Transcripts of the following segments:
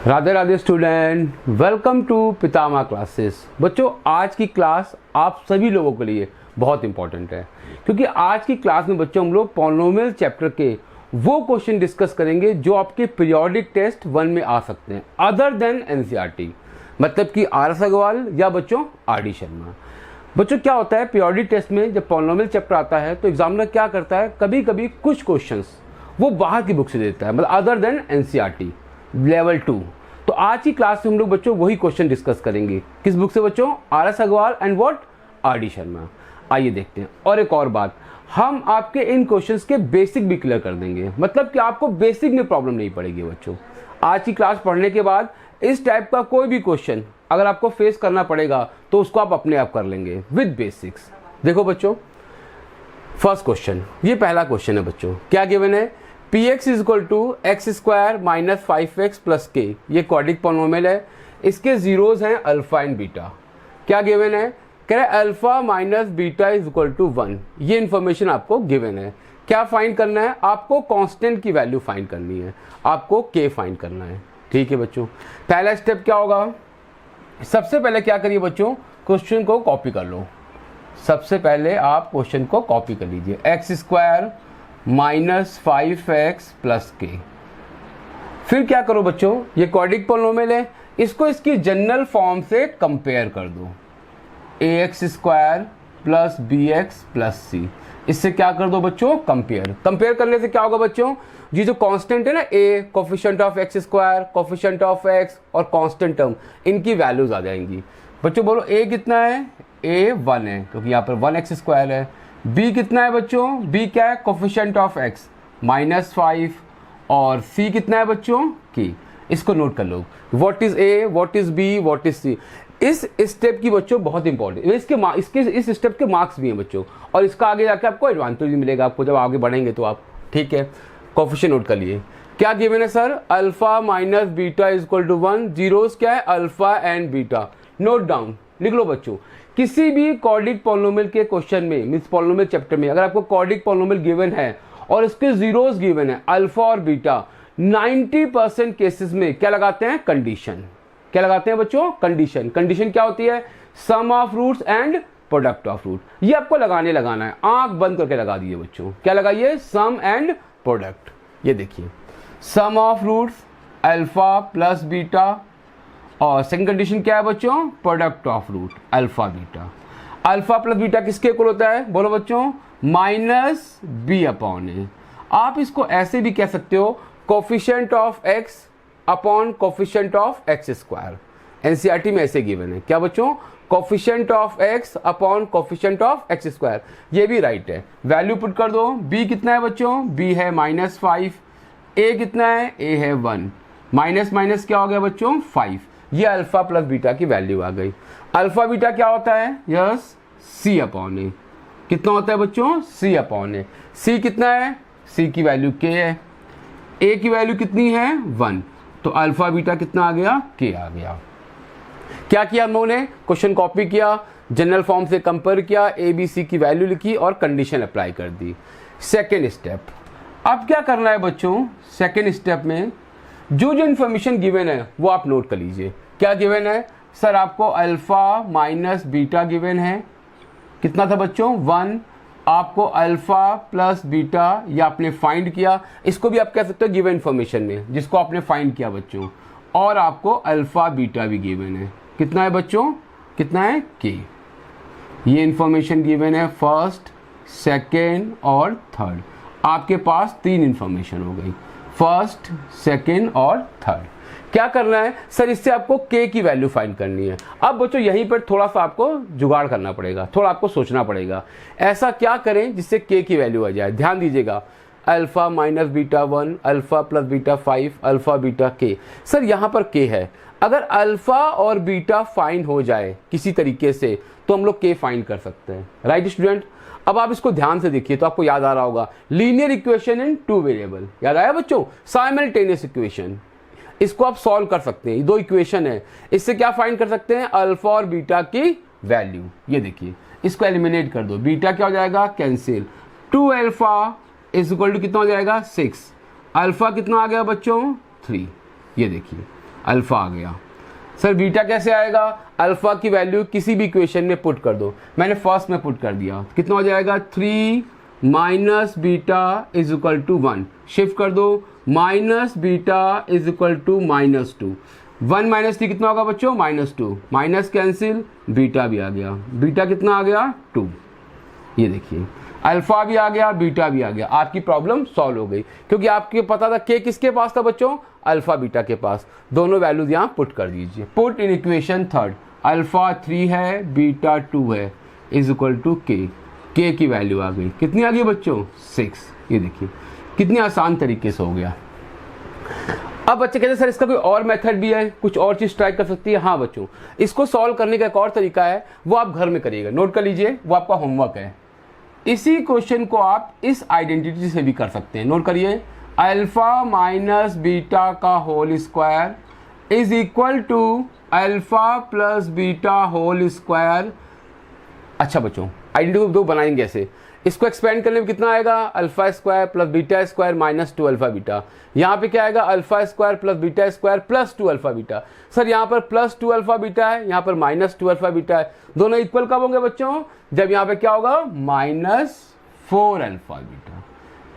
Radhe Radhe student, welcome to Pitamah classes. बच्चों, आज की क्लास आप सभी लोगों के लिए बहुत इंपॉर्टेंट है क्योंकि आज की क्लास में बच्चों हम लोग पॉलिनोमियल चैप्टर के वो क्वेश्चन डिस्कस करेंगे जो आपके पीरियोडिक टेस्ट 1 में आ सकते हैं अदर देन एनसीईआरटी, मतलब कि आर.एस. अग्रवाल या बच्चों आर.डी. शर्मा। बच्चों क्या होता है पीरियोडिक टेस्ट में जब पॉलिनोमियल चैप्टर आता है तो एग्जामिनर क्या करता है, कभी कभी कुछ क्वेश्चंस वो बाहर की बुक से देता है, मतलब अदर देन एनसीईआरटी लेवल 2। तो आज की क्लास में हम लोग बच्चों वही क्वेश्चन डिस्कस करेंगे। किस बुक से बच्चों? R S. Agarwal and what R D. Sharma. आइए देखते हैं। और एक और बात, हम आपके इन क्वेश्चंस के बेसिक भी क्लियर कर देंगे, मतलब कि आपको बेसिक में प्रॉब्लम नहीं पड़ेगी बच्चों। आज की क्लास पढ़ने के बाद इस टाइप का कोई भी क्वेश्चन अगर आपको फेस करना पड़ेगा तो उसको आप अपने आप कर लेंगे विद बेसिक्स। देखो बच्चों, फर्स्ट क्वेश्चन, ये पहला क्वेश्चन है बच्चों। क्या गिवन है? px is equal to x square minus 5x plus k. ये क्वाड्रिक पॉलिनोमियल है, इसके जीरोज हैं अल्फा एंड बीटा। क्या गिवन है? कह रहे alpha minus beta is equal to 1। ये इंफॉर्मेशन आपको गिवन है। क्या फाइंड करना है? आपको कांस्टेंट की वैल्यू फाइंड करनी है, आपको k फाइंड करना है। ठीक है बच्चों, पहला स्टेप क्या होगा? सबसे पहले क्या करिए बच्चों, क्वेश्चन को कॉपी कर लो। सबसे पहले आप क्वेश्चन को कॉपी कर लीजिए, x square minus 5x plus के। फिर क्या करो बच्चों, ये क्वाड्रिक पॉलिनोमियल है, इसको इसकी जनरल फॉर्म से कंपेयर कर दो, ax square plus bx plus c। इससे क्या कर दो बच्चों? कंपेयर। कंपेयर करने से क्या होगा बच्चों, ये जो कांस्टेंट है ना a, coefficient of x square, coefficient of x और कांस्टेंट टर्म, इनकी वैल्यूज आ जाएंगी। बच्चों बोलो a कितना है? a 1 है क्योंकि यहाँ पर 1x स्क्वायर है। b कितना है बच्चों? b क्या है? Coefficient of x minus 5। और c कितना है बच्चों? k। इसको नोट कर लो, what is a, what is b, what is c। इस स्टेप की बच्चों बहुत इंपॉर्टेंट, इसके इस स्टेप के मार्क्स भी हैं बच्चों, और इसका आगे जाके आपको एडवांटेज भी मिलेगा आपको जब आगे बढ़ेंगे तो आप। ठीक है, कोफिशिएंट नोट कर लिए। क्या गिवन है sir? Alpha minus beta is equal to 1। Zeros क्या है? Alpha and beta. Note down, लिख लो बच्चों। किसी भी क्वाड्रिक पॉलिनोमियल के क्वेश्चन में, मींस पॉलिनोमियल चैप्टर में, अगर आपको क्वाड्रिक पॉलिनोमियल गिवन है और इसके जीरोस गिवन है अल्फा और बीटा, 90% केसेस में क्या लगाते हैं? कंडीशन। क्या लगाते हैं बच्चों? कंडीशन। कंडीशन क्या होती है? Sum of roots and product of root. ये आपको लगाना है, आंख बंद करके लगा दिए बच्चों। क्या लगाइए? Sum and product. ये देखिए, sum of roots alpha plus beta, और सेकंड कंडीशन क्या है बच्चों? Product of root alpha beta. Alpha plus beta किसके इक्वल होता है? बोलो बच्चों, माइनस बी अपॉन ए। आप इसको ऐसे भी कह सकते हो, coefficient of x upon coefficient of x square. NCERT में ऐसे गिवन है। क्या बच्चों? Coefficient of x upon coefficient of x square. ये भी राइट है। वैल्यू पुट कर दो। b कितना है बच्चों? b है माइनस 5। a कितना है? a है 1। माइनस माइनस क्या हो गया बच्चों? 5। ये अल्फा प्लस बीटा की वैल्यू आ गई। अल्फा बीटा क्या होता है? यस, c अपॉन ए। कितना होता है बच्चों? c अपॉन ए। c कितना है? c की वैल्यू k है। a की वैल्यू कितनी है? 1। तो अल्फा बीटा कितना आ गया? k आ गया। क्या किया हम लोगों ने? क्वेश्चन कॉपी किया, जनरल फॉर्म से कंपेयर किया, a b c की वैल्यू लिखी और कंडीशन अप्लाई कर दी। सेकेंड स्टेप, अब क्या करना है बच्चों? सेकेंड स्टेप में जो जो इन्फॉर्मेशन गिवन है वो आप नोट कर लीजिए। क्या गिवन है? सर आपको अल्फा माइनस बीटा गिवन है। कितना था बच्चों? 1। आपको अल्फा प्लस बीटा या आपने फाइंड किया, इसको भी आप कह सकते हो गिवन इन्फॉर्मेशन में, जिसको आपने फाइंड किया बच्चों। और आपको अल्फा बीटा भी गिवन है। कितना है बच्चों? कितना है? के। ये इन्फॉर्मेशन गिवन है फर्स्ट, सेकेंड और थर्ड। आपके पास 3 इन्फॉर्मेशन हो गई, फर्स्ट, सेकेंड और थर्ड। क्या करना है सर? इससे आपको k की वैल्यू फाइंड करनी है। अब बच्चों यहीं पर थोड़ा सा आपको जुगाड़ करना पड़ेगा, थोड़ा आपको सोचना पड़ेगा, ऐसा क्या करें जिससे k की वैल्यू आ जाए। ध्यान दीजिएगा, alpha minus beta 1, alpha plus beta 5, alpha beta k। Sir यहाँ पर k है, अगर अल्फा और बीटा फाइंड हो जाए किसी तरीके से तो हम लोग k फाइंड कर सकते हैं। Right student? अब आप इसको ध्यान से देखिए तो आपको याद आ रहा होगा, लीनियर इक्वेशन इन 2 वेरिएबल। याद आया बच्चों? साइमल्टेनियस इक्वेशन, इसको आप सॉल्व कर सकते हैं। 2 इक्वेशन है, इससे क्या फाइंड कर सकते हैं? अल्फा और बीटा की वैल्यू। ये देखिए, इसको एलिमिनेट कर दो, बीटा क्या हो जाएगा? Cancel. 2 alpha is equal to कितना हो जाएगा? 6। अल्फा कितना आ गया बच्चों? 3। ये देखिए अल्फ़ा आ गया। सर बीटा कैसे आएगा? अल्फ़ा की वैल्यू किसी भी इक्वेशन में पुट कर दो। मैंने फर्स्ट में पुट कर दिया, कितना हो जाएगा 3 minus beta is equal to 1। Shift कर दो, minus beta is equal to -2। 1 minus 3 कितना होगा बच्चों? -2। माइनस कैंसिल, बीटा भी आ गया। बीटा कितना आ गया? 2। ये देखिए अल्फा भी आ गया, बीटा भी आ गया। आपकी प्रॉब्लम सॉल्व हो गई, क्योंकि आपको पता था के किसके पास था बच्चों? अल्फा बीटा के पास। दोनों वैल्यूज यहाँ पुट कर दीजिए। Put in equation third, alpha 3 है, बीटा 2 है, इज इक्वल टू के की वैल्यू आ गई। कितनी आ गई बच्चों? 6। ये देखिए कितनी आसान तरीके से हो गया। अब बच्चे कहते हैं सर इसका कोई और मेथड भी है, कुछ और चीज ट्राई कर सकती है। हाँ बच्चों, इसको सॉल्व करने का एक और तरीका है, वो आप घर में करिएगा, नोट कर लीजिए, वो आपका होमवर्क है। इसी क्वेश्चन को आप इस आइडेंटिटी से भी कर सकते हैं। नोट करिए, अल्फा माइनस बीटा का whole square is equal to alpha plus beta whole square. अच्छा बच्चों, आइडेंटिटी को दो बनाएंगे ऐसे, इसको एक्सपेंड करने में कितना आएगा? Alpha square plus beta square minus 2 alpha beta. यहाँ पे क्या आएगा? Alpha square plus beta square plus 2 alpha beta. Sir यहाँ पर प्लस 2 अल्फा बीटा है, यहाँ पर माइनस 2 अल्फा बीटा है। दोनों इक्वल कब होंगे बच्चों? जब यहाँ पे क्या होगा? -4 अल्फा बीटा।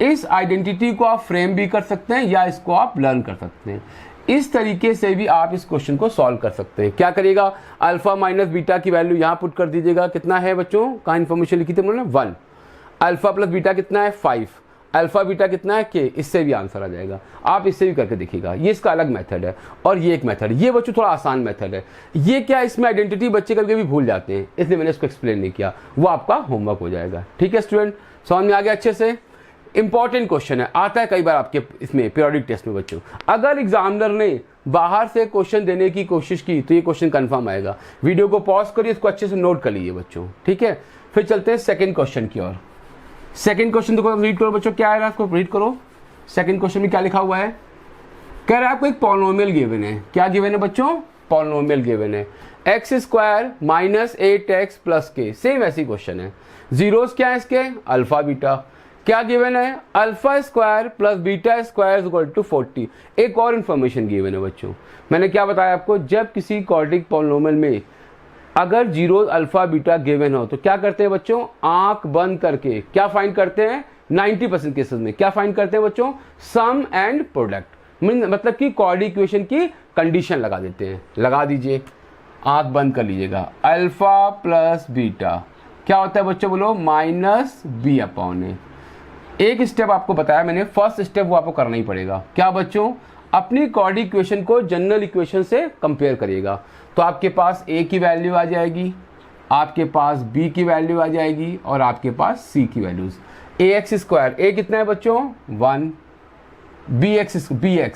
इस आइडेंटिटी को आप फ्रेम भी कर सकते हैं या इसको आप लर्न कर सकते हैं। इस तरीके से भी आप इस क्वेश्चन को सॉल्व कर सकते हैं। क्या करिएगा? अल्फा माइनस बीटा की वैल्यू यहाँ पुट कर दीजिएगा। कितना है बच्चों? कहाँ इन्फॉर्मेशन लिखी थी मैंने? 1। अल्फा प्लस बीटा कितना है? 5। अल्फा बीटा कितना है? के। इससे भी आंसर आ जाएगा। आप इससे भी करके देखिएगा। ये इसका अलग मेथड है और ये एक मेथड है। ये बच्चों थोड़ा आसान मेथड है। ये क्या, इसमें आइडेंटिटी बच्चे करके भी भूल जाते हैं, इसलिए मैंने इसको एक्सप्लेन नहीं किया। वो आपका होमवर्क हो जाएगा। ठीक है स्टूडेंट, समझ में आ गया अच्छे से? इंपॉर्टेंट क्वेश्चन है, आता है कई बार आपके इसमें पीरियोडिक टेस्ट में बच्चों। अगर एग्जामिनर ने बाहर से क्वेश्चन देने की कोशिश की तो ये क्वेश्चन कंफर्म आएगा। वीडियो को पॉज करिए, इसको अच्छे से नोट कर लीजिए बच्चों। ठीक है, फिर चलते हैं सेकंड क्वेश्चन की ओर। सेकंड क्वेश्चन देखो, रीड करो बच्चों, क्या है इसको रीड करो। सेकंड क्वेश्चन में क्या लिखा हुआ है? कह रहा है आपको एक पॉलिनोमियल गिवन है। क्या गिवन है बच्चों? पॉलिनोमियल गिवन है, x square minus 8x plus k. Same ऐसी क्वेश्चन है। जीरोस क्या है इसके? Alpha beta. क्या गिवन है? Alpha square plus beta square equal to 40। एक और इन्फॉर्मेशन गिवन है बच्चों। मैंने क्या बताया आपको? जब किसी क्वाड्रेटिक पॉलिनोमियल में अगर जीरो अल्फा बीटा गिवन हो तो क्या करते हैं बच्चों? आंख बंद करके क्या फाइंड करते हैं? 90% केसेस में क्या फाइंड करते हैं बच्चों? सम एंड प्रोडक्ट। मतलब कि क्वाड्रेटिक इक्वेशन की कंडीशन लगा देते हैं। लगा दीजिए, आंख बंद कर लीजिएगा। अल्फा प्लस बीटा क्या होता है बच्चों? बोलो, माइनस बी अपॉन ए। एक स्टेप आपको बताया मैंने, फर्स्ट स्टेप वो आपको करना ही पड़ेगा। क्या बच्चों? अपनी क्वाड्रेटिक इक्वेशन को जनरल इक्वेशन से कंपेयर करिएगा। तो आपके पास ए की वैल्यू आ जाएगी, आपके पास बी की वैल्यू आ जाएगी और आपके पास सी की वैल्यूज। ए एक्स स्क्वायर, ए कितना है बच्चों? 1।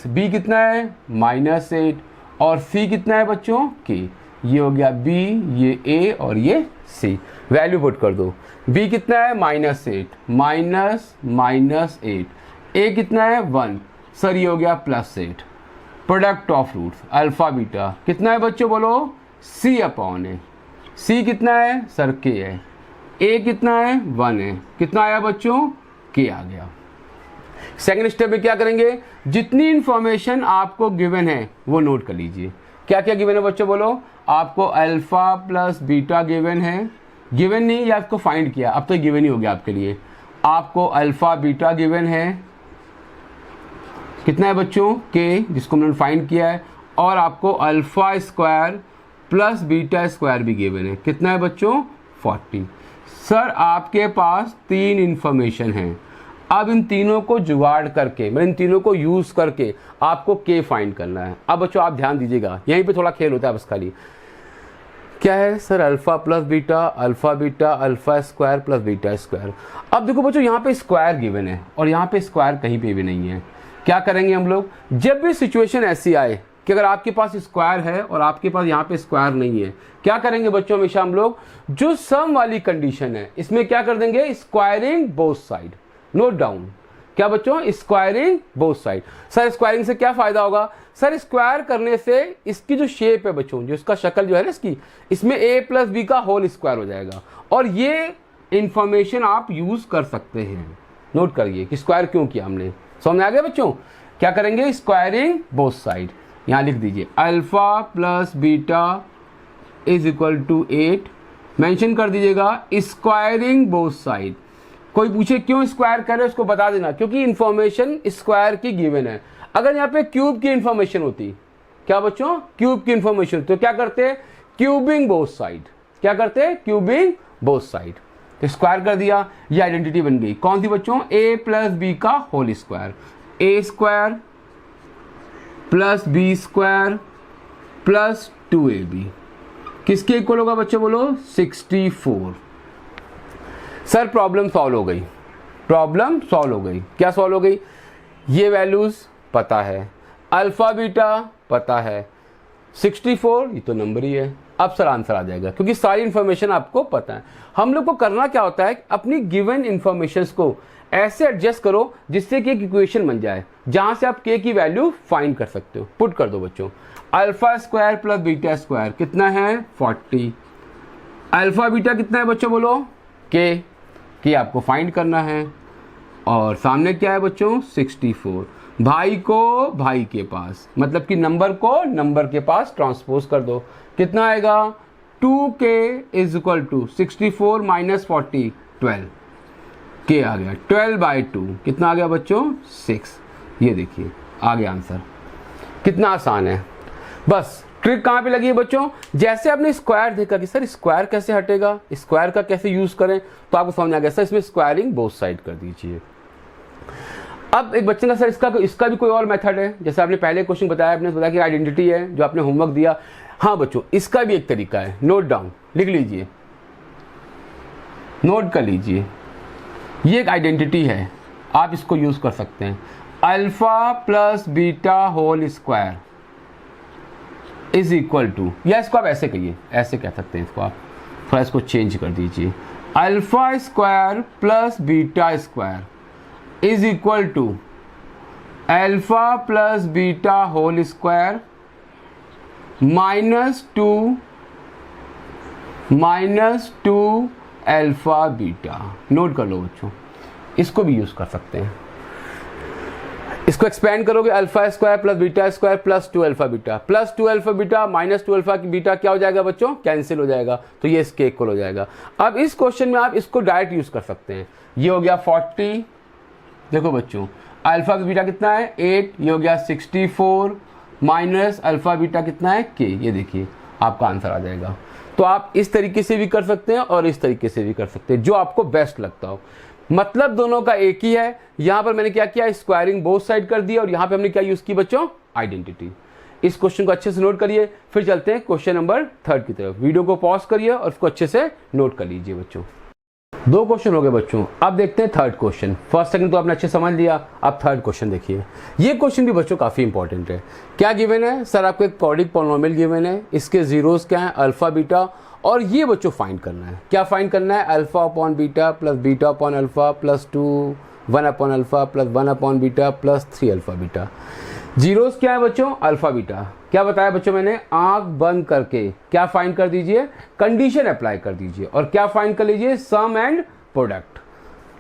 बी कितना है? -8। और सी कितना है बच्चों? के। ये हो गया बी, ये ए और ये सी। वैल्यू पुट कर दो। बी कितना है? -8 -8। ए कितना है? 1। सर ये हो गया +8। Product of roots alpha beta कितना है बच्चों? बोलो, सी अपॉन ए। सी कितना है? सर के है। ए कितना है? 1 है। कितना आया बच्चों? के आ गया। सेकंड स्टेप में क्या करेंगे? जितनी इंफॉर्मेशन आपको गिवन है वो नोट कर लीजिए। क्या क्या गिवन है बच्चों? बोलो, आपको अल्फा प्लस बीटा गिवन है। गिवन नहीं, या आपको फाइंड किया, अब तो गिवन ही हो गया आपके लिए। आपको अल्फा बीटा गिवन है, कितना है बच्चों? के, जिसको हमने फाइंड किया है। और आपको alpha square plus beta square भी गिवन है। कितना है बच्चों? 40। सर आपके पास 3 इंफॉर्मेशन है। अब इन तीनों को जुगाड़ करके, मतलब इन तीनों को यूज करके आपको के फाइंड करना है। अब बच्चों आप ध्यान दीजिएगा, यहीं पे थोड़ा खेल होता है बस खाली। क्या है sir? Alpha plus beta, alpha beta, alpha square plus beta square. अब देखो बच्चों, यहाँ पे स्क्वायर गिवन है और यहाँ पे स्क्वायर कहीं पे भी नहीं है। क्या करेंगे हम लोग? जब भी सिचुएशन ऐसी आए कि अगर आपके पास स्क्वायर है और आपके पास यहाँ पे स्क्वायर नहीं है, क्या करेंगे बच्चों? हमेशा हम लोग जो सम वाली कंडीशन है इसमें क्या कर देंगे? Squaring both side. Note down. क्या बच्चों? Squaring both side. Sir squaring से क्या फायदा होगा? सर स्क्वायर करने से इसकी जो शेप है बच्चों, जो इसका शक्ल जो है ना इसकी, इसमें a प्लस बी का होल स्क्वायर हो जाएगा। और ये इंफॉर्मेशन आप यूज कर सकते हैं। नोट करिए कि स्क्वायर क्यों किया हमने। समझ में आ गया बच्चों? क्या करेंगे? Squaring both side. यहाँ लिख दीजिए alpha plus beta is equal to 8, mention कर दीजिएगा स्क्वायरिंग बोथ साइड। कोई पूछे क्यों स्क्वायर कर रहे हैं उसको बता देना, क्योंकि इंफॉर्मेशन स्क्वायर की गिवन है। अगर यहाँ पे क्यूब की इंफॉर्मेशन होती, क्या बच्चों, क्यूब की इंफॉर्मेशन, तो क्या करते हैं, क्यूबिंग बोथ साइड। क्या करते हैं, क्यूबिंग बोथ साइड। तो स्क्वायर कर दिया, ये आइडेंटिटी बन गई। कौन सी बच्चों, a प्लस बी का whole square, a square plus b square plus 2ab किसके इक्वल होगा बच्चों, बोलो 64। सर प्रॉब्लम सॉल्व हो गई, प्रॉब्लम सॉल्व हो गई। क्या सॉल्व हो गई, ये वैल्यूज पता है, अल्फा बीटा पता है, 64 ये तो नंबर ही है। अब सर आंसर आ जाएगा, क्योंकि सारी इंफॉर्मेशन आपको पता है। हम लोग को करना क्या होता है, अपनी गिवन इंफॉर्मेशंस को ऐसे एडजस्ट करो जिससे कि एक इक्वेशन बन जाए जहां से आप के की वैल्यू फाइंड कर सकते हो। पुट कर दो बच्चों, alpha square plus beta square कितना है 40, अल्फा बीटा कितना है बच्चों बोलो के आपको फाइंड करना है, और सामने क्या है बच्चों 64। भाई को भाई के पास, मतलब कि नंबर को नंबर के पास ट्रांसपोज कर दो, कितना आएगा 2k is equal to 64 minus 40 12, के आ गया 12/2, कितना आ गया बच्चों 6। ये देखिए आ गया आंसर, कितना आसान है। बस ट्रिक कहाँ पे लगी है बच्चों, जैसे आपने स्क्वायर देखा कि सर स्क्वायर कैसे हटेगा, स्क्वायर का कैसे यूज करें, तो आपको समझ आ गया सर इसमें स्क्वायरिंग बोथ साइड कर दीजिए। अब एक बच्चे का सर इसका भी कोई और मेथड है, जैसे आपने पहले क्वेश्चन बताया, आपने बताया कि आइडेंटिटी है जो आपने होमवर्क दिया। हाँ बच्चों इसका भी एक तरीका है, नोट डाउन लिख लीजिए, नोट कर लीजिए, ये एक आइडेंटिटी है, आप इसको यूज कर सकते हैं। Alpha plus beta whole square is equal to, या इसको आप ऐसे कहिए, ऐसे कह सकते हैं इसको, आप थोड़ा इसको चेंज कर दीजिए, alpha square plus beta square is equal to alpha plus beta whole square minus two alpha beta. Note कर लो बच्चों, इसको भी यूज कर सकते हैं। इसको एक्सपेंड करोगे, alpha square plus beta square plus 2 alpha beta, plus 2 alpha beta minus 2 alpha beta क्या हो जाएगा बच्चों, कैंसिल हो जाएगा, तो ये इसके इक्वल हो जाएगा। अब इस क्वेश्चन में आप इसको डायरेक्ट यूज कर सकते हैं। ये हो गया 40, देखो बच्चों अल्फा बीटा कितना है 8, ये हो गया 64 माइनस अल्फा बीटा कितना है के, ये देखिए आपका आंसर आ जाएगा। तो आप इस तरीके से भी कर सकते हैं और इस तरीके से भी कर सकते हैं, जो आपको बेस्ट लगता हो। मतलब दोनों का एक ही है। यहां पर मैंने क्या किया, स्क्वायरिंग बोथ साइड कर दिया, और यहां पे हमने क्या यूज की बच्चों, आइडेंटिटी। इस क्वेश्चन को अच्छे से नोट करिए, फिर चलते हैं क्वेश्चन नंबर 3 की तरफ। वीडियो को पॉज करिए और उसको अच्छे से नोट कर लीजिए बच्चों। 2 क्वेश्चन हो गए बच्चों, अब देखते हैं 3rd क्वेश्चन। फर्स्ट सेकंड तो आपने अच्छे समझ लिया, अब 3rd क्वेश्चन देखिए। ये क्वेश्चन भी बच्चों काफी इंपॉर्टेंट है। क्या गिवन है, सर आपको एक क्वाड्रिक पॉलिनोमियल गिवन है, इसके जीरोस क्या है, अल्फा बीटा, और ये बच्चों फाइंड करना है। क्या फाइंड करना है, alpha upon beta plus beta upon alpha plus 2 1 upon alpha plus 1 upon beta plus 3 alpha beta. Zeros क्या है बच्चों, अल्फा बीटा। क्या बताया बच्चों मैंने, आंख बंद करके क्या फाइंड कर दीजिए, कंडीशन अप्लाई कर दीजिए, और क्या फाइंड कर लीजिए, सम एंड प्रोडक्ट।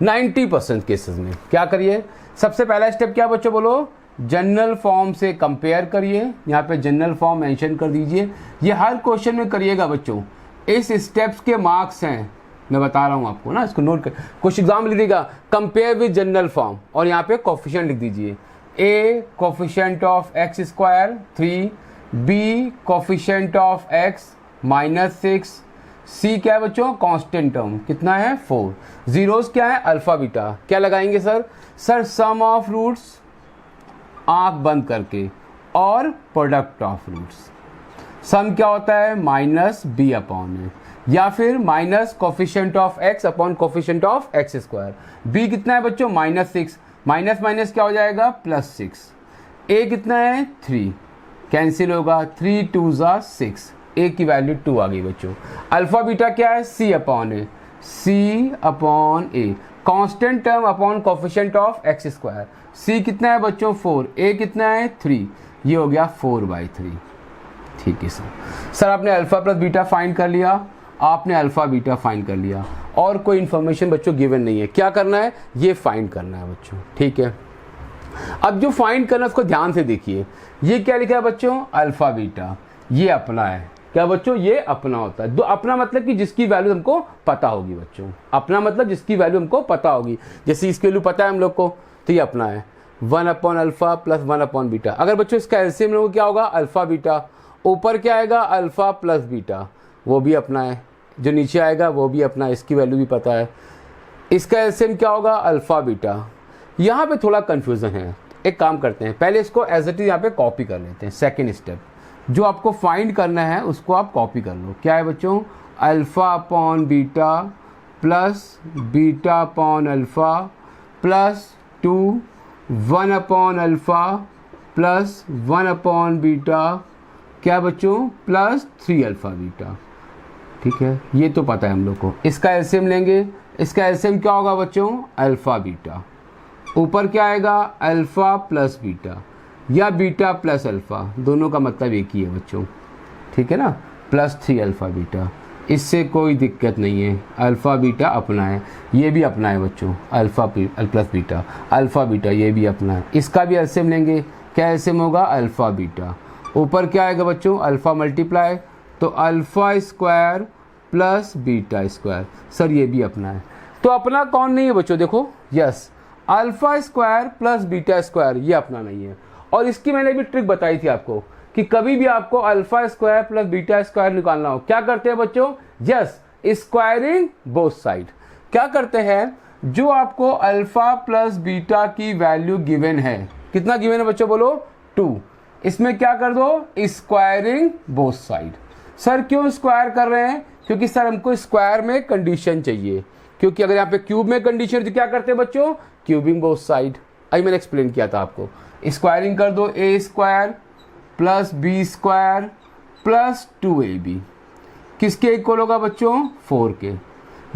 90% केसेस में क्या करिए, सबसे पहला स्टेप क्या बच्चों बोलो, जनरल फॉर्म से कंपेयर करिए। यहाँ पे जनरल फॉर्म मेंशन कर दीजिए, ये हर क्वेश्चन में करिएगा बच्चों। इस स्टेप्स के मार्क्स हैं, मैं बता रहा हूँ आपको ना, इसको नोट कर। कुछ एग्जाम लिख दीजिएगा, कंपेयर विद जनरल फॉर्म, और यहाँ पे कोफिशिएंट लिख दीजिए। ए coefficient of x square 3, B coefficient of x -6, सी क्या है बच्चों, कांस्टेंट टर्म कितना है 4, जीरोस क्या है, अल्फा बीटा। क्या लगाएंगे सर सम ऑफ रूट्स आंख बंद करके, और प्रोडक्ट ऑफ रूट्स। सम क्या होता है, माइनस बी अपॉन ए, या फिर minus coefficient of x upon coefficient of x square. B कितना है बच्चों, -6, माइनस माइनस क्या हो जाएगा, +6। ए कितना है 3, कैंसिल होगा, 3 2 6, ए की वैल्यू 2 आ गई बच्चों। अल्फा बीटा क्या है, c upon a, c upon a, constant term upon coefficient of x square. C कितना है बच्चों 4, ए कितना है 3, ये हो गया 4/3। ठीक है सर आपने अल्फा प्लस बीटा फाइंड कर लिया, आपने अल्फा बीटा फाइंड कर लिया, और कोई इन्फॉर्मेशन बच्चों गिवन नहीं है। क्या करना है, ये फाइंड करना है बच्चों। ठीक है, अब जो फाइंड करना उसको ध्यान से देखिए, ये क्या लिखा है बच्चों, अल्फा बीटा, ये अपना है। क्या बच्चों, ये अपना होता है। दो अपना मतलब कि जिसकी वैल्यू हमको पता होगी बच्चों, अपना मतलब जिसकी वैल्यू हमको पता होगी। जैसे इसकी वैल्यू पता है हम लोग को, तो ये अपना है 1 अल्फा प्लस 1 बीटा। अगर बच्चों इसका एलसीएम लोगों क्या होगा, अल्फा बीटा, ऊपर क्या आएगा अल्फा प्लस बीटा, वो भी अपना है। जो नीचे आएगा वो भी अपना है, इसकी वैल्यू भी पता है। इसका एलसीएम क्या होगा, अल्फा बीटा। यहाँ पे थोड़ा कन्फ्यूज़न है, एक काम करते हैं, पहले इसको एज इट इज यहाँ पे कॉपी कर लेते हैं। सेकेंड स्टेप जो आपको फाइंड करना है उसको आप कॉपी कर लो। क्या है बच्चों, alpha upon beta plus beta upon alpha plus 2 1 alpha plus 1 beta, क्या बच्चों, प्लस 3 अल्फा बीटा। ठीक है, ये तो पता है हम लोग को। इसका एलसीएम लेंगे, इसका एलसीएम क्या होगा बच्चों, अल्फा बीटा, ऊपर क्या आएगा अल्फा प्लस बीटा या बीटा प्लस अल्फा, दोनों का मतलब एक ही है बच्चों। ठीक है ना, प्लस 3 अल्फा बीटा, इससे कोई दिक्कत नहीं है। अल्फा बीटा अपना है, ये भी अपना है बच्चों, alpha plus beta, alpha beta ये भी अपना है। इसका भी एलसीएम लेंगे, क्या एलसीएम होगा, अल्फा बीटा, ऊपर क्या आएगा बच्चों, अल्फा मल्टीप्लाई, तो alpha square plus beta square. Sir ये भी अपना है, तो अपना कौन नहीं है बच्चों, देखो yes, alpha square plus beta square ये अपना नहीं है। और इसकी मैंने भी ट्रिक बताई थी आपको कि कभी भी आपको alpha square plus beta square निकालना हो, क्या करते हैं बच्चों, यस, स्क्वायरिंग बोथ साइड। क्या करते हैं, जो आपको अल्फा प्लस बीटा की वैल्यू गिवन है, कितना गिवन है बच्चों बोलो, 2, इसमें क्या कर दो, स्क्वायरिंग बोथ साइड। सर क्यों स्क्वायर कर रहे हैं, क्योंकि सर हमको स्क्वायर में कंडीशन चाहिए, क्योंकि अगर यहाँ पे क्यूब में कंडीशन तो क्या करते हैं बच्चों, क्यूबिंग बोथ साइड। अभी मैंने एक्सप्लेन किया था आपको। स्क्वायरिंग कर दो, a square plus b square plus 2ab, किसके इक्वल होगा बच्चों, 4 के।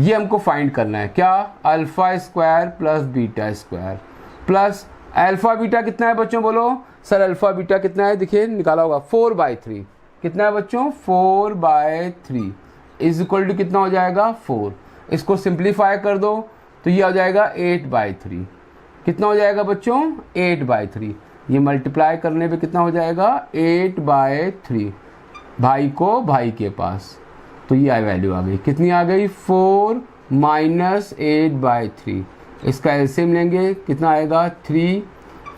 ये हमको फाइंड करना है, क्या, alpha square plus beta square plus alpha beta कितना है बच्चों बोलो, सर अल्फा बीटा कितना है, देखिए निकाला होगा 4/3, कितना है बच्चों, 4/3 इज इक्वल टू कितना हो जाएगा, 4। इसको सिंप्लीफाई कर दो तो ये हो जाएगा 8/3, कितना हो जाएगा बच्चों, 8/3। ये मल्टीप्लाई करने पे कितना हो जाएगा, 8/3, भाई को भाई के पास, तो ये वैल्यू आ गई, कितनी आ गई, 4 माइनस 8/3। इसका एलसीएम लेंगे, कितना आएगा, 3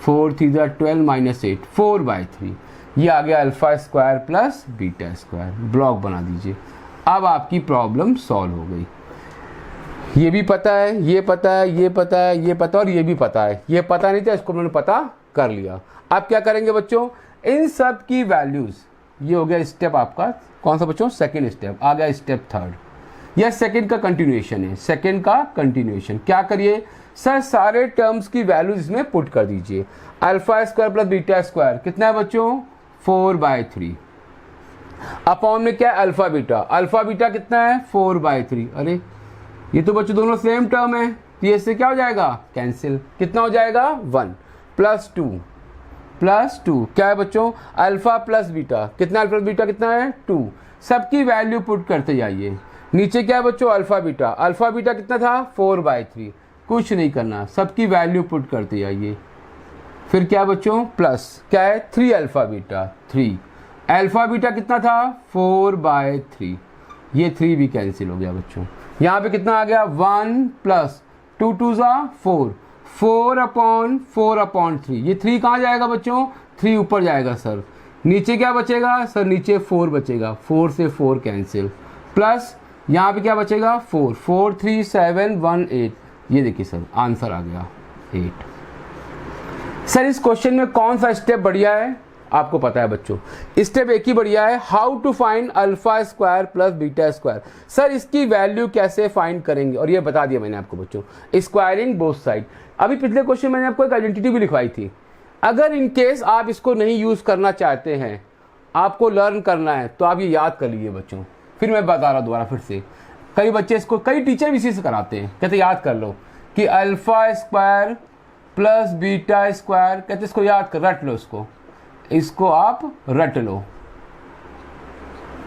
4 3 12 माइनस 8, 4/3। ये आ गया alpha square plus beta square. Block बना दीजिए। अब आपकी प्रॉब्लम सॉल्व हो गई। ये भी पता है, ये पता है, ये पता है, ये पता और ये भी पता है। ये पता नहीं था, इसको मैंने पता कर लिया। अब क्या करेंगे बच्चों, इन सब की वैल्यूज, ये हो गया स्टेप आपका कौन सा बच्चों, सेकंड स्टेप। आ गया स्टेप थर्ड, यह सेकंड का कंटिन्यूएशन है। सेकंड का कंटिन्यूएशन क्या करिए, सर सारे टर्म्स की वैल्यूज इसमें पुट कर दीजिए। Alpha square plus beta square कितना है बच्चों, 4/3 अपॉन में क्या है, अल्फा बीटा। अल्फा बीटा कितना है, 4/3। अरे ये तो बच्चों दोनों सेम टर्म है, तो ये इससे क्या हो जाएगा, कैंसिल। कितना हो जाएगा, 1 प्लस 2 क्या है बच्चों, अल्फा प्लस बीटा। कितना अल्फा बीटा कितना है, 2। सबकी वैल्यू पुट करते जाइए। नीचे क्या है बच्चों, अल्फा बीटा। अल्फा बीटा कितना था, 4/3। कुछ नहीं करना, सबकी वैल्यू पुट करते जाइए। फिर क्या बच्चों, प्लस क्या है, 3 अल्फा बीटा, 3। अल्फा बीटा कितना था, 4/3। ये 3 भी कैंसिल हो गया बच्चों। यहाँ पे कितना आ गया, 1 प्लस 2 2 4, 4/4/3। ये 3 कहाँ जाएगा बच्चों, 3 ऊपर जाएगा सर। नीचे क्या बचेगा सर, नीचे 4 बचेगा, 4 से 4 कैंसिल। प्लस यहाँ पे क्या बचेगा, 4 4 3 7 1 8। ये देखिए सर आंसर आ गया 8। सर इस क्वेश्चन में कौन सा स्टेप बढ़िया है, आपको पता है बच्चों। स्टेप एक ही बढ़िया है, how to find alpha square plus beta square. Sir इसकी वैल्यू कैसे फाइंड करेंगे, और ये बता दिया मैंने आपको बच्चों, स्क्वायरिंग बोथ साइड। अभी पिछले क्वेश्चन मैंने आपको एक आइडेंटिटी भी लिखवाई थी। अगर इन केस आप इसको नहीं यूज करना चाहते हैं, आपको लर्न करना है, तो आप ये याद कर लीजिए बच्चों। फिर मैं बता रहा दोबारा फिर से, कई बच्चे इसको, कई टीचर भी इसी से कराते हैं, कहते याद कर लो कि alpha square plus beta square, कहते इसको याद कर, रट लो इसको आप रट लो।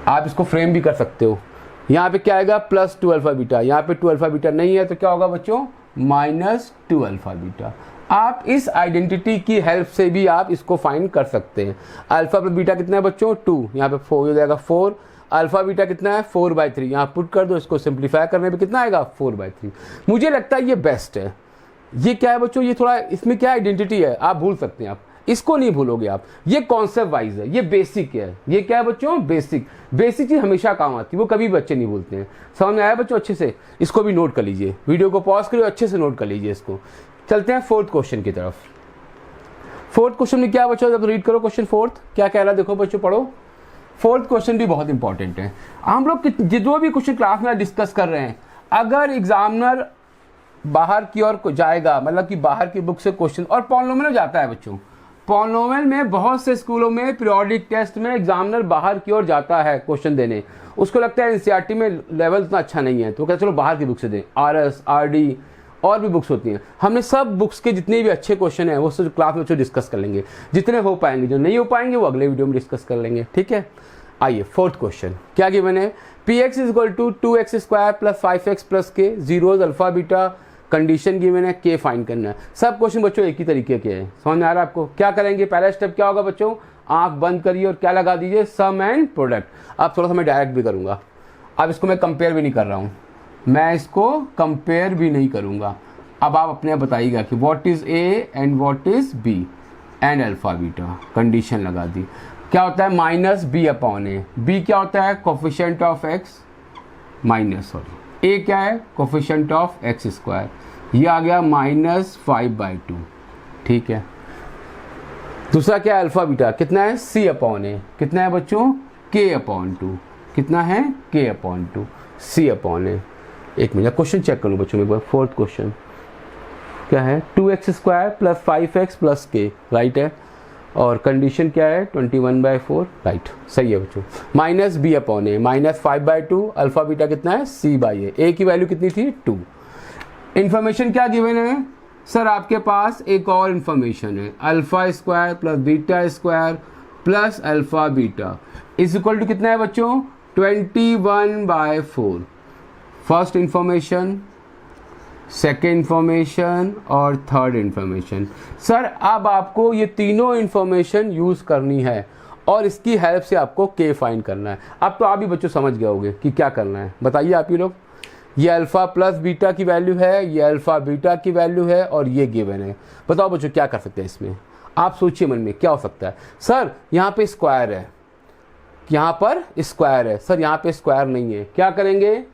आप इसको फ्रेम भी कर सकते हो। यहाँ पे क्या आएगा, प्लस 2 अल्फा बीटा। यहाँ पे 2 अल्फा बीटा नहीं है, तो क्या होगा बच्चों, -2 अल्फा बीटा। आप इस आइडेंटिटी की हेल्प से भी आप इसको फाइंड कर सकते हैं। अल्फा प्लस बीटा कितना है बच्चों 2, यहाँ पे 4 हो जाएगा 4। अल्फा बीटा कितना है 4/3, यहाँ पुट कर दो, इसको सिंप्लीफाई करने पे कितना आएगा 4/3। मुझे लगता है ये बेस्ट है। ये क्या है बच्चों, ये थोड़ा इसमें क्या आइडेंटिटी है आप भूल सकते हैं, आप इसको नहीं भूलोगे आप। ये कॉन्सेप्ट वाइज है, ये बेसिक है। ये क्या है बच्चों, बेसिक। बेसिक चीज हमेशा काम आती है, वो कभी बच्चे नहीं भूलते हैं। समझ में आया बच्चों अच्छे से? इसको भी नोट कर लीजिए, वीडियो को पॉज करिए, अच्छे से नोट कर लीजिए इसको। चलते हैं फोर्थ क्वेश्चन की तरफ। फोर्थ क्वेश्चन में क्या बच्चों, जब रीड करो क्वेश्चन फोर्थ क्या कह रहा है, देखो बच्चों पढ़ो। फोर्थ क्वेश्चन भी बहुत इंपॉर्टेंट है। हम लोग जो भी क्वेश्चन क्लास में डिस्कस कर रहे हैं, अगर एग्जामिनर बाहर की ओर जाएगा, मतलब कि बाहर की बुक से क्वेश्चन, और पॉलिनोमियल जाता है बच्चों, पॉलिनोमियल में बहुत से स्कूलों में पीरियोडिक टेस्ट में एग्जामिनर बाहर की ओर जाता है क्वेश्चन देने। उसको लगता है एनसीईआरटी में लेवल उतना अच्छा नहीं है, तो कहते चलो बाहर की बुक से दें, आरएस, आरडी और भी बुक्स होती हैं। हमने सब बुक्स के जितने भी अच्छे क्वेश्चन हैं वो सब क्लास में अच्छे डिस्कस कर लेंगे, जितने हो पाएंगे। जो नहीं हो पाएंगे वो अगले वीडियो में डिस्कस कर लेंगे, ठीक है। आइए फोर्थ क्वेश्चन क्या गिवन है, px = 2x² + 5x + k, zeros alpha beta, condition given है, के फाइंड करना है। सब क्वेश्चन बच्चों एक ही तरीके के हैं, समझ में आ रहा है आपको? क्या करेंगे, पहला स्टेप क्या होगा बच्चों, आंख बंद करिए और क्या लगा दीजिए, सम एंड प्रोडक्ट। अब थोड़ा सा मैं डायरेक्ट भी करूंगा, अब इसको मैं कंपेयर भी नहीं कर रहा हूं, मैं इसको कंपेयर भी नहीं करूंगा। अब आप अपने आप बताइएगा कि what is a and what is b and alpha beta, condition लगा दी। क्या होता है -b/a, b क्या होता है coefficient of x minus, sorry a क्या है कोफिशिएंट ऑफ x², ये आ गया -5/2, ठीक है। दूसरा क्या है अल्फा बीटा, कितना है c/a, कितना है बच्चों k/2, कितना है k/2, c/a। एक मिनट क्वेश्चन चेक करूँ बच्चों में, फोर्थ क्वेश्चन क्या है 2x² + 5x + k, राइट है। और कंडीशन क्या है 21/4, राइट, सही है बच्चों। -b/a, -5/2, अल्फा बीटा कितना है c/a, a की वैल्यू कितनी थी 2। इंफॉर्मेशन क्या गिवन है सर, आपके पास एक और इंफॉर्मेशन है, α² + β² + अल्फा बीटा = कितना है बच्चों 21/4। फर्स्ट इंफॉर्मेशन, सेकेंड इंफॉर्मेशन और थर्ड इंफॉर्मेशन। सर अब आपको ये तीनों इंफॉर्मेशन यूज करनी है और इसकी हेल्प से आपको के फाइंड करना है। अब तो आप भी बच्चों समझ गए होंगे कि क्या करना है, बताइए आप ही लोग। ये अल्फा प्लस बीटा की वैल्यू है, ये अल्फा बीटा की वैल्यू है और ये गिवन है। बताओ बच्चों क्या कर सकते हैं इसमें, आप सोचिए मन में क्या हो सकता है। सर यहाँ पे स्क्वायर है, यहाँ पर स्क्वायर है, सर यहाँ पे स्क्वायर नहीं है, क्या करेंगे,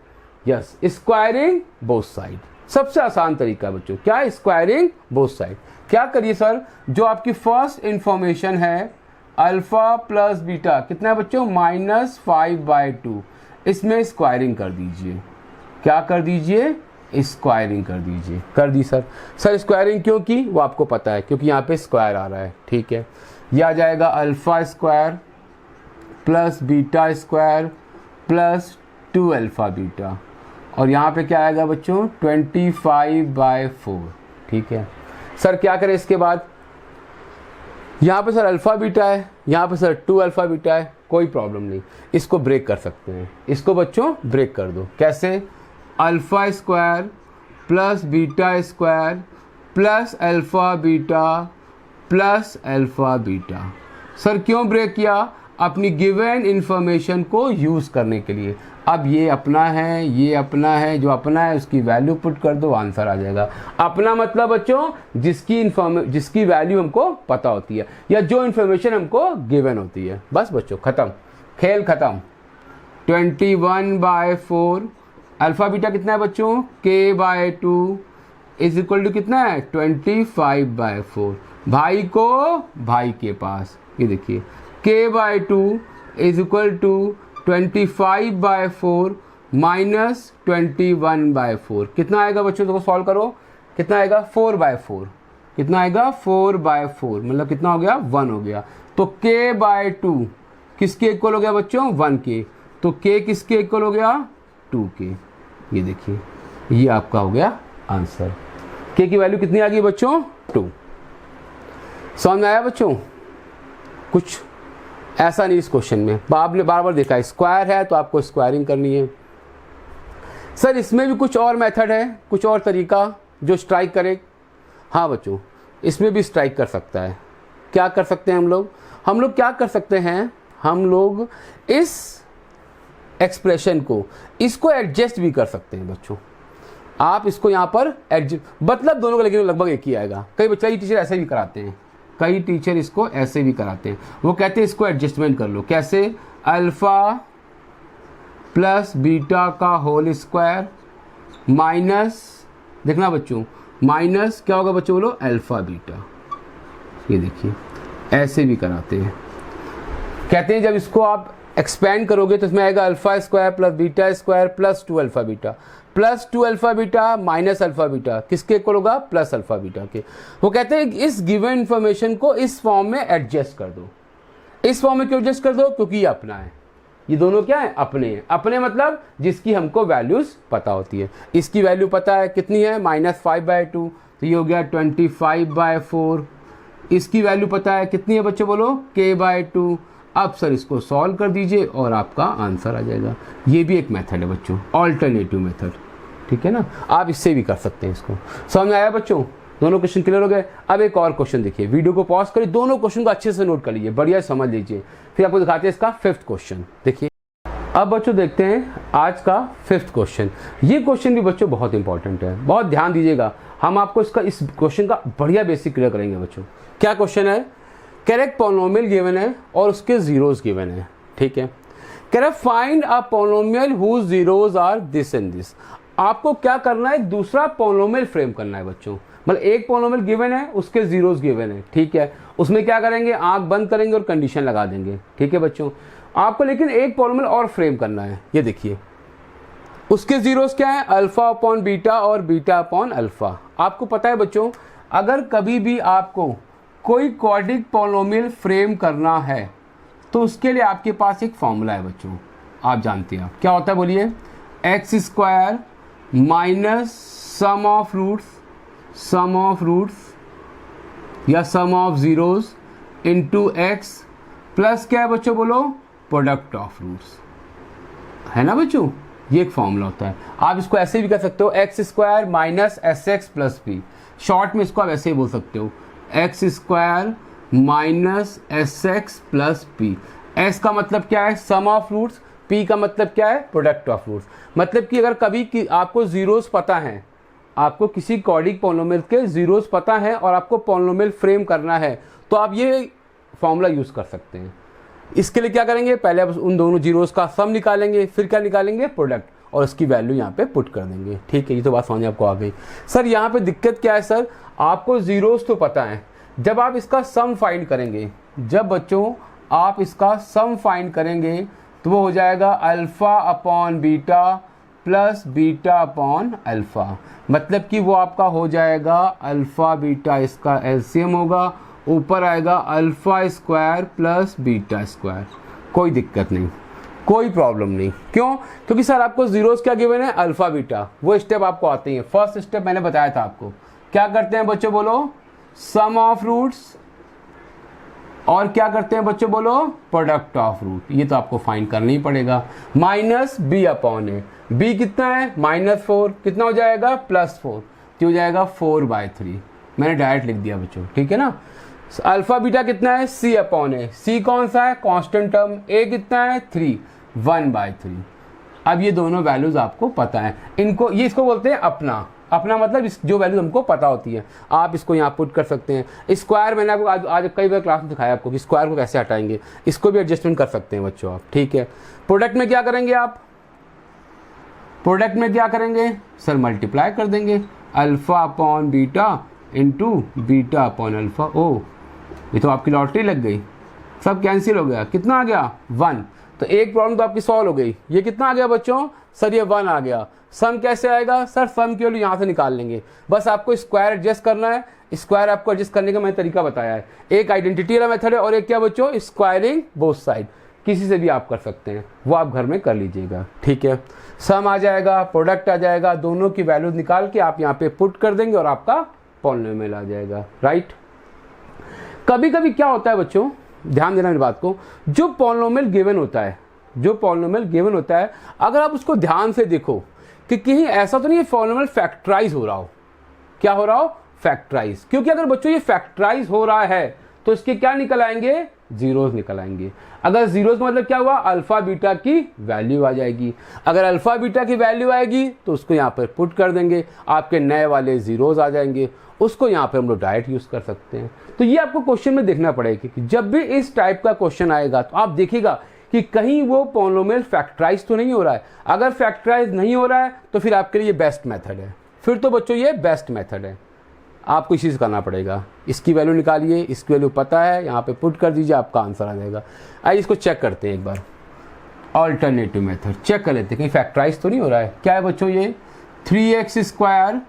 यस स्क्वायरिंग बोथ साइड। सबसे आसान तरीका है बच्चों, क्या स्क्वायरिंग बोथ साइड। क्या करिए सर, जो आपकी फर्स्ट इंफॉर्मेशन है अल्फा प्लस बीटा कितना है बच्चों -5/2, इसमें स्क्वायरिंग कर दीजिए। क्या कर दीजिए, स्क्वायरिंग कर दीजिए। कर दी सर। सर स्क्वायरिंग क्यों की वो आपको पता है, क्योंकि यहाँ पे स्क्वायर आ रहा है, ठीक है। यह आ जाएगा α² + β² + 2 अल्फा बीटा, और यहाँ पे क्या आएगा बच्चों 25/4, ठीक है। सर क्या करें इसके बाद, यहाँ पे सर अल्फा बीटा है, यहाँ पे सर 2 अल्फा बीटा है, कोई प्रॉब्लम नहीं, इसको ब्रेक कर सकते हैं। इसको बच्चों ब्रेक कर दो, कैसे, α² + β² + alpha beta + alpha beta. Sir क्यों ब्रेक किया, अपनी गिवन इंफॉर्मेशन को यूज करने के लिए। अब ये अपना है, ये अपना है, जो अपना है उसकी वैल्यू पुट कर दो, आंसर आ जाएगा। अपना मतलब बच्चों जिसकी वैल्यू हमको पता होती है या जो इंफॉर्मेशन हमको गिवन होती है, बस बच्चों खत्म, खेल खत्म। 21/4 अल्फा बीटा कितना है बच्चों k/2 = कितना है 25/4। भाई को भाई के पास, ये देखिए k/2 = 25/4 - 21/4 कितना आएगा बच्चों, तो सॉल्व करो, कितना आएगा 4/4, कितना आएगा 4/4, मतलब कितना हो गया 1 हो गया। तो k/2 किसके इक्वल हो गया बच्चों 1 के, तो k किसके इक्वल हो गया 2 के। ये देखिए ये आपका हो गया आंसर। k की वैल्यू कितनी आ गई बच्चों 2। समझ में आया बच्चों, कुछ ऐसा नहीं इस क्वेश्चन में, आपने बार बार देखा स्क्वायर है तो आपको स्क्वायरिंग करनी है। सर इसमें भी कुछ और मेथड है, कुछ और तरीका जो स्ट्राइक करे। हाँ बच्चों, इसमें भी स्ट्राइक कर सकता है। क्या कर सकते हैं हम लोग क्या कर सकते हैं, हम लोग इस एक्सप्रेशन को, इसको एडजस्ट भी कर सकते हैं बच्चों। आप इसको यहाँ पर एडजस्ट, मतलब दोनों का लेकिन लगभग एक ही आएगा। कई टीचर ऐसे भी कराते हैं, कई टीचर इसको ऐसे भी कराते हैं। वो कहते हैं इसको एडजस्टमेंट कर लो। कैसे? अल्फा प्लस बीटा का होल स्क्वायर माइनस, देखना बच्चों, माइनस क्या होगा बच्चों, बोलो अल्फा बीटा। ये देखिए ऐसे भी कराते हैं। कहते हैं जब इसको आप एक्सपेंड करोगे तो इसमें आएगा alpha square plus beta square plus 2 alpha beta, plus 2 alpha beta minus alpha beta, किसके इक्वल होगा? प्लस अल्फा बीटा के। वो कहते हैं इस गिवन इंफॉर्मेशन को इस फॉर्म में एडजस्ट कर दो। इस फॉर्म में क्यों एडजस्ट कर दो? क्योंकि ये अपना है, ये दोनों क्या है? अपने हैं। अपने मतलब जिसकी हमको वैल्यूज पता होती है। इसकी वैल्यू पता है कितनी है? -5/2, तो ये हो गया 25/4। इसकी वैल्यू पता है कितनी है बच्चों, बोलो k/2। अब सर इसको सॉल्व कर दीजिए और आपका आंसर आ जाएगा। ये भी एक मेथड है बच्चों, ऑल्टरनेटिव मेथड, ठीक है ना। आप इससे भी कर सकते हैं इसको। समझ में आया बच्चों? दोनों क्वेश्चन क्लियर हो गए। अब एक और क्वेश्चन देखिए, वीडियो को पॉज करिए, दोनों क्वेश्चन को अच्छे से नोट कर लीजिए, बढ़िया समझ लीजिए, फिर आपको दिखाते हैं इसका 5th क्वेश्चन। देखिए अब बच्चों देखते हैं आज का 5th क्वेश्चन। ये क्वेश्चन भी बच्चों बहुत इंपॉर्टेंट है, बहुत ध्यान दीजिएगा। हम आपको इस क्वेश्चन का बढ़िया बेसिक क्लियर करेंगे बच्चों। क्या क्वेश्चन है? करेक्ट पॉलिनोमियल गिवन है और उसके जीरोस गिवन है, ठीक है। Correct find a polynomial whose zeros are this and this. आपको क्या करना है? दूसरा पॉलिनोमियल फ्रेम करना है बच्चों। मतलब एक पॉलिनोमियल गिवन है, उसके जीरोस गिवन है, ठीक है। उसमें क्या करेंगे? आंख बंद करेंगे और कंडीशन लगा देंगे, ठीक है बच्चों। आपको लेकिन एक पॉलिनोमियल और फ्रेम करना है। ये देखिए उसके जीरोस क्या है? अल्फा अपॉन बीटा और बीटा अपॉन अल्फा। आपको पता है बच्चों, अगर कभी भी आपको कोई क्वाड्रिक पॉलिनोमियल फ्रेम करना है तो उसके लिए आपके पास एक फॉर्मूला है बच्चों, आप जानते हैं। क्या होता है बोलिए? x² minus sum of roots या sum of zeros into x plus क्या है बच्चों, बोलो प्रोडक्ट ऑफ रूट्स, है ना बच्चों। ये एक फॉर्मूला होता है। आप इसको ऐसे भी कर सकते हो, x² minus SX plus p। Short में इसको आप ऐसे ही बोल सकते हो, x² minus SX plus p। s का मतलब क्या है? Sum of roots. p का मतलब क्या है? Product of roots. मतलब कि अगर कभी आपको जीरोस पता है, आपको किसी क्वाड्रिक पॉलिनोमियल के जीरोस पता है और आपको पॉलिनोमियल फ्रेम करना है, तो आप ये फॉर्मूला यूज कर सकते हैं। इसके लिए क्या करेंगे? पहले आप उन दोनों जीरोस का सम निकालेंगे, फिर क्या निकालेंगे? प्रोडक्ट, और उसकी वैल्यू यहाँ पे पुट कर देंगे, ठीक है। ये तो बात समझ आपको आ गई। सर यहाँ पे दिक्कत क्या है? सर आपको जीरोस तो पता है, जब आप इसका सम फाइंड करेंगे, जब बच्चों आप इसका सम फाइंड करेंगे तो वो हो जाएगा alpha upon beta plus beta upon alpha. मतलब कि वो आपका हो जाएगा अल्फा बीटा, इसका एलसीएम होगा, ऊपर आएगा alpha square plus beta square. कोई दिक्कत नहीं, कोई प्रॉब्लम नहीं। क्यों? क्योंकि सर आपको जीरोस क्या गिवन है? Alpha beta. वो स्टेप आपको आते हैं। फर्स्ट स्टेप मैंने बताया था आपको। क्या करते हैं बच्चों, बोलो सम ऑफ रूट्स, और क्या करते हैं बच्चों, बोलो प्रोडक्ट ऑफ रूट। ये तो आपको फाइंड करना ही पड़ेगा। माइनस बी अपॉन ए, बी कितना है? -4, कितना हो जाएगा? +4, तो हो जाएगा 4/3। मैंने डायरेक्ट लिख दिया बच्चों, ठीक है ना। अल्फा बीटा कितना है? C upon a. सी कौन सा है? Constant term. ए कितना है? 3, 1/3। अब ये दोनों वैल्यूज आपको पता है, इनको ये इसको बोलते हैं अपना। अपना मतलब जो वैल्यूज हमको पता होती है, आप इसको यहाँ पुट कर सकते हैं। स्क्वायर मैंने आपको आज कई बार क्लास में दिखाया आपको कि स्क्वायर को कैसे हटाएंगे, इसको भी एडजस्टमेंट कर सकते हैं बच्चों आप, ठीक है। प्रोडक्ट में क्या करेंगे आप? प्रोडक्ट में क्या करेंगे सर? मल्टीप्लाई कर देंगे, alpha upon beta into beta upon alpha. ओ, ये तो आपकी लॉटरी लग गई, सब कैंसिल हो गया। कितना आ गया? 1। तो एक प्रॉब्लम तो आपकी सॉल्व हो गई। ये कितना आ गया बच्चों? सर ये 1 आ गया। सम कैसे आएगा? सर सम केवल यहाँ से निकाल लेंगे, बस आपको स्क्वायर एडजस्ट करना है। स्क्वायर आपको एडजस्ट करने का मैंने तरीका बताया है। एक आइडेंटिटी वाला मेथड है और एक क्या बच्चों? Squaring both side. किसी से भी आप कर सकते हैं, वो आप घर में कर लीजिएगा, ठीक है। सम आ जाएगा, प्रोडक्ट आ जाएगा, दोनों की वैल्यूज निकाल के आप यहाँ पे पुट कर देंगे और आपका पॉलिनोमियल आ जाएगा, राइट। कभी कभी क्या होता है बच्चों, ध्यान देना मेरी बात को, जो पॉलिनोमियल गिवन होता है, जो पॉलिनोमियल गिवन होता है, अगर आप उसको ध्यान से देखो कि कहीं ऐसा तो नहीं है पॉलिनोमियल फैक्टराइज हो रहा हो। क्या हो रहा हो? फैक्टराइज, क्योंकि अगर बच्चों ये फैक्टराइज हो रहा है तो इसके क्या निकल आएंगे, जीरोस निकल आएंगे। अगर जीरोस का मतलब क्या हुआ, अल्फा बीटा की वैल्यू आ जाएगी। अगर अल्फा बीटा की वैल्यू आएगी तो उसको यहाँ पर पुट कर देंगे, आपके नए वाले जीरोस आ जाएंगे, उसको यहाँ पे हम लोग डायरेक्ट यूज कर सकते हैं। तो ये आपको क्वेश्चन में देखना पड़ेगा कि जब भी इस टाइप का क्वेश्चन आएगा तो आप देखिएगा कि कहीं वो पॉलिनोमियल फैक्टराइज तो नहीं हो रहा है। अगर फैक्टराइज नहीं हो रहा है तो फिर आपके लिए बेस्ट मेथड है, फिर तो बच्चों ये बेस्ट मेथड है। आपको इसी से करना पड़ेगा, इसकी वैल्यू निकालिए, इसकी वैल्यू पता है, यहाँ पे पुट कर दीजिए, आपका आंसर आ जाएगा। आइए इसको चेक करते हैं एक बार, ऑल्टरनेटिव मेथड चेक कर लेते हैं कहीं फैक्टराइज तो नहीं हो रहा है। क्या है बच्चों, ये 3x square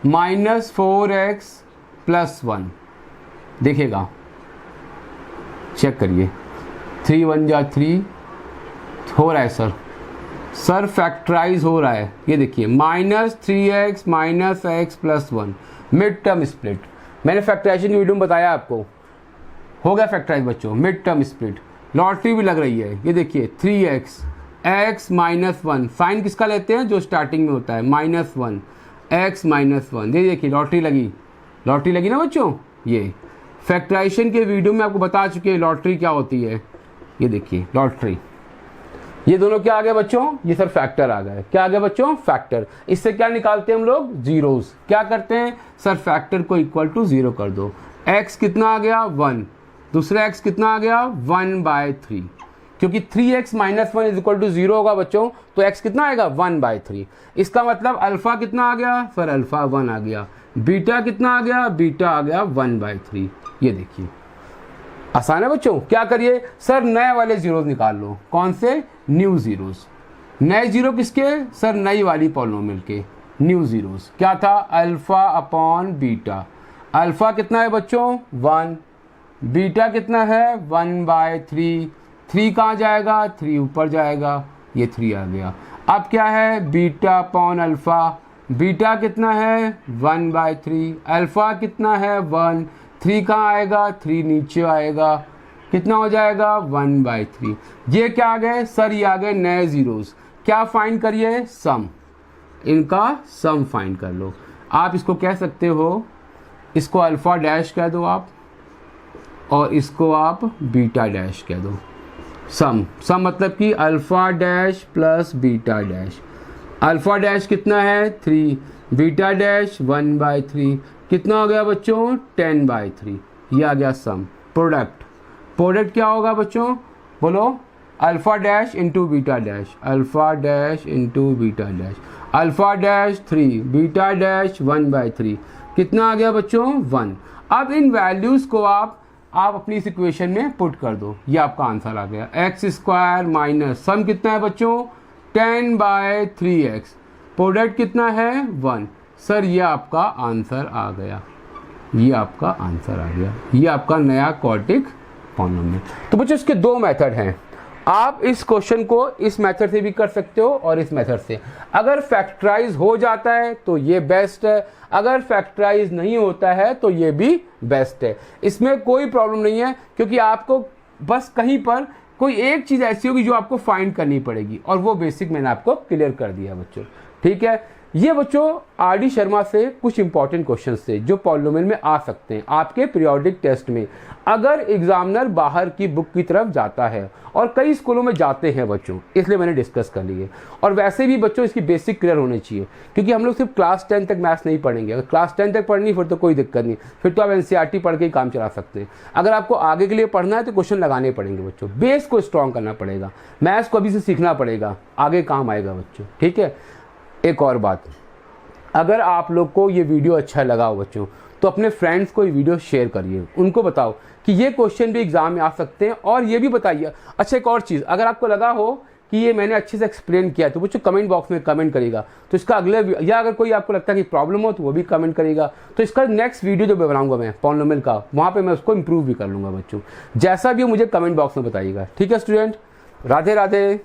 minus 4x plus 1, देखिएगा चेक करिए, 3 1 जा 3 हो रहा है सर फैक्टराइज हो रहा है। ये देखिए minus 3x minus x plus 1, mid term split, मैंने फैक्टराइजेशन की वीडियो में बताया आपको, हो गया फैक्टराइज बच्चों, मिड टर्म स्प्लिट। लॉटरी भी लग रही है, ये देखिए 3x x माइनस 1, साइन किसका लेते हैं, जो स्टार्टिंग में होता है, माइनस 1 x माइनस 1, ये देखिए लॉटरी लगी ना बच्चों। ये फैक्टराइजेशन के वीडियो में आपको बता चुके हैं लॉटरी क्या होती है। ये देखिए लॉटरी, ये दोनों क्या आ गए बच्चों, ये सर फैक्टर आ गए। क्या आ गया बच्चों, फैक्टर। इससे क्या निकालते हैं हम लोग, जीरोस। क्या करते हैं सर, फैक्टर को इक्वल टू 0 कर दो। x कितना आ गया 1, दूसरा x कितना आ गया 1/3, क्योंकि 3x minus 1 is equal to 0 होगा बच्चों, तो x कितना आएगा 1/3। इसका मतलब अल्फा कितना आ गया सर, अल्फा 1 आ गया। बीटा कितना आ गया, बीटा आ गया 1/3। ये देखिए आसान है बच्चों। क्या करिए सर, नए वाले जीरोस निकाल लो। कौन से, न्यू जीरोस। नए जीरो किसके सर, नई वाली पॉलिनोमियल के न्यू जीरोस। क्या था, अल्फा अपॉन बीटा। अल्फा कितना है बच्चों 1, बीटा कितना है 1/3। 3 कहाँ जाएगा, 3 ऊपर जाएगा, ये 3 आ गया। अब क्या है, बीटा अपॉन अल्फा, बीटा कितना है 1/3, अल्फा कितना है 1, 3 कहाँ आएगा, 3 नीचे आएगा, कितना हो जाएगा 1/3। ये क्या आ गए सर, ये आ गए नए जीरोस। क्या फाइंड करिए, सम, इनका सम फाइंड कर लो। आप इसको कह सकते हो, इसको अल्फा डैश कह दो आप, और इसको आप बीटा डैश कह दो। सम मतलब कि alpha dash plus beta dash. Alpha dash कितना है 3, बीटा डैश 1/3, कितना हो गया बच्चों 10/3। ये आ गया सम। प्रोडक्ट क्या होगा बच्चों, बोलो, alpha dash into beta dash, alpha dash into beta dash, alpha dash 3, beta dash 1/3, कितना आ गया बच्चों 1। अब इन वैल्यूज़ को आप अपनी इस इक्वेशन में पुट कर दो, ये आपका आंसर आ गया। x स्क्वायर माइनस सम कितना है बच्चों 10/3x, प्रोडक्ट कितना है 1। सर ये आपका आंसर आ गया, ये आपका आंसर आ गया, ये आपका नया क्वाड्रेटिक पॉलिनोमियल। तो बच्चों इसके 2 मेथड हैं, आप इस क्वेश्चन को इस मेथड से भी कर सकते हो और इस मेथड से। अगर फैक्टराइज हो जाता है तो ये बेस्ट है, अगर फैक्टराइज नहीं होता है तो ये भी बेस्ट है। इसमें कोई प्रॉब्लम नहीं है, क्योंकि आपको बस कहीं पर कोई एक चीज़ ऐसी होगी जो आपको फाइंड करनी पड़ेगी, और वो बेसिक मैंने आपको क्लियर कर दिया बच्चों। ठीक है, ये बच्चों आर डी शर्मा से कुछ इंपॉर्टेंट क्वेश्चंस थे जो पॉलिनोमियल में आ सकते हैं आपके पीरियोडिक टेस्ट में, अगर एग्जामिनर बाहर की बुक की तरफ जाता है, और कई स्कूलों में जाते हैं बच्चों, इसलिए मैंने डिस्कस कर लिए। और वैसे भी बच्चों इसकी बेसिक क्लियर होनी चाहिए, क्योंकि हम लोग सिर्फ क्लास 10 तक मैथ्स नहीं पढ़ेंगे। अगर क्लास 10 तक पढ़नी फिर तो कोई दिक्कत नहीं, फिर तो आप एनसीईआरटी पढ़ के ही काम चला सकते हैं। अगर आपको आगे के लिए पढ़ना है तो क्वेश्चन लगाने पड़ेंगे बच्चों, बेस को स्ट्रॉन्ग करना पड़ेगा, मैथ्स को अभी से सीखना पड़ेगा, आगे काम आएगा बच्चों। ठीक है, एक और बात, अगर आप लोग को ये वीडियो अच्छा लगा हो बच्चों, तो अपने फ्रेंड्स को ये वीडियो शेयर करिए, उनको बताओ कि ये क्वेश्चन भी एग्जाम में आ सकते हैं, और ये भी बताइए। अच्छा, एक और चीज़, अगर आपको लगा हो कि ये मैंने अच्छे से एक्सप्लेन किया तो बच्चों कमेंट बॉक्स में कमेंट करिएगा, तो इसका अगले, या अगर कोई आपको लगता है कि प्रॉब्लम हो तो वो भी कमेंट करिएगा, तो इसका नेक्स्ट वीडियो जो बनाऊंगा मैं पॉलिनोमियल का, वहाँ पे मैं उसको इंप्रूव भी कर लूँगा बच्चों। जैसा भी हो मुझे कमेंट बॉक्स में बताइएगा। ठीक है स्टूडेंट, राधे राधे।